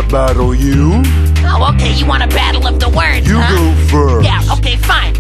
rap battle you. Oh, okay, you want a battle of the words, You huh? go first. Yeah, okay, fine.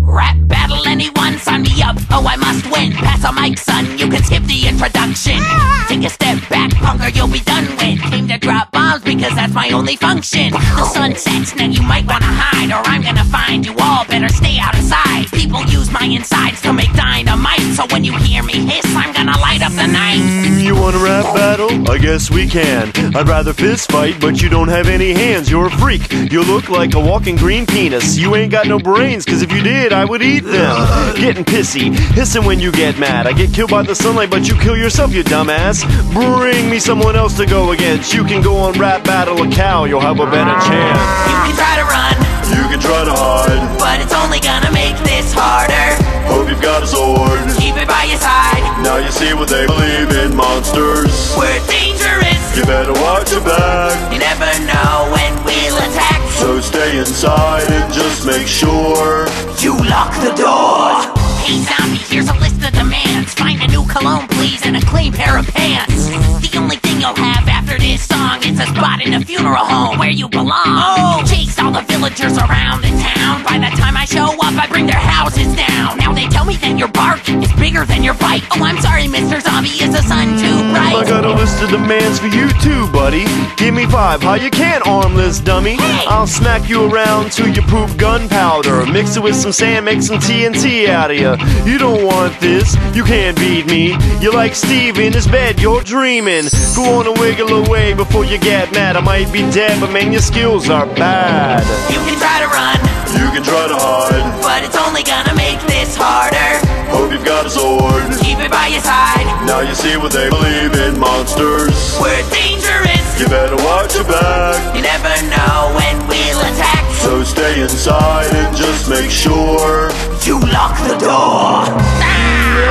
Rap battle, anyone, sign me up. Oh, I must win. Pass a mic, son, you can skip the introduction. Take a step back, punk, or you'll be done with. Came to drop bombs because that's my only function. The sun sets, now you might wanna hide, or I'm gonna find you all better stay out of sight. People use my insides to make dynamite, so when you hear me hiss, I'm gonna light up the night. You want a rap battle? I guess we can. I'd rather fist fight, but you don't have any hands. You're a freak. You look like a walking green penis. You ain't got no brains, cause if you did, I would eat them. Getting pissy, hissing when you get mad. I get killed by the sunlight, but you kill yourself, you dumbass. Bring me someone else to go against. You can go on Rap Battle a Cow, you'll have a better chance. You can try to run, You can try to hide, but it's only gonna make this harder. hope you've got a sword. Keep it by your side. Now you see what they believe in, monsters. We're dangerous. You better watch your back. You never know when we'll attack. So stay inside and just make sure You lock the door. Hey zombie, here's a list of demands. Find a new cologne, please, and a clean pair of pants. The only thing you'll have after this song is a spot in a funeral home where you belong. Oh, chase all the villagers around the town. By the time I show up, I bring their houses down. Now they tell me that your bark is bigger than your bite. Oh, I'm sorry, Mr. Zombie, is the sun too bright? I got a list of demands for you too, buddy. Give me 5, how you can't, armless dummy. Hey! I'll smack you around till you poop gunpowder. Mix it with some sand, make some TNT out of you. You don't want this, you can't beat me. You're like Steve in his bed, you're dreaming. Go on and wiggle away before you get mad. I might be dead, but man, your skills are bad. You can try to run, You can try to hide, but it's only gonna make this harder. hope you've got a sword. Keep it by your side. Now you see what they believe in, monsters. We're dangerous. You better watch your back. You never know when we'll attack. So stay inside and just make sure. You lock the door.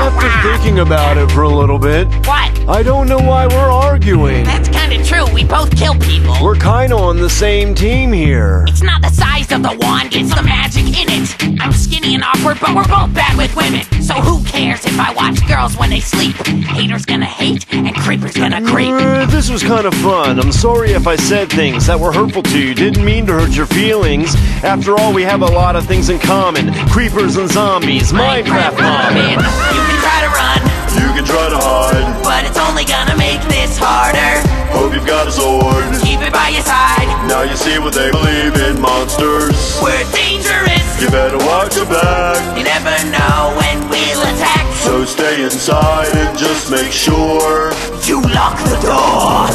After thinking about it for a little bit, What? I don't know why we're arguing. That's kinda true. We both kill people. We're kinda on the same team here. It's not the size of the wand, it's the magic in it. I'm skinny and awkward, but we're both bad with women. So who cares if I watch girls when they sleep? Haters gonna hate, and creepers gonna creep. This was kind of fun. I'm sorry if I said things that were hurtful to you. Didn't mean to hurt your feelings. After all, we have a lot of things in common. Creepers and zombies, Minecraft mobbing. You can try to run, You can try to hide, but it's only gonna make this harder. hope you've got a sword. Keep it by your side. Now you see what they believe in, monsters. We're dangerous. You better watch your back. You never know when we'll attack. So stay inside and just make sure. You lock the door.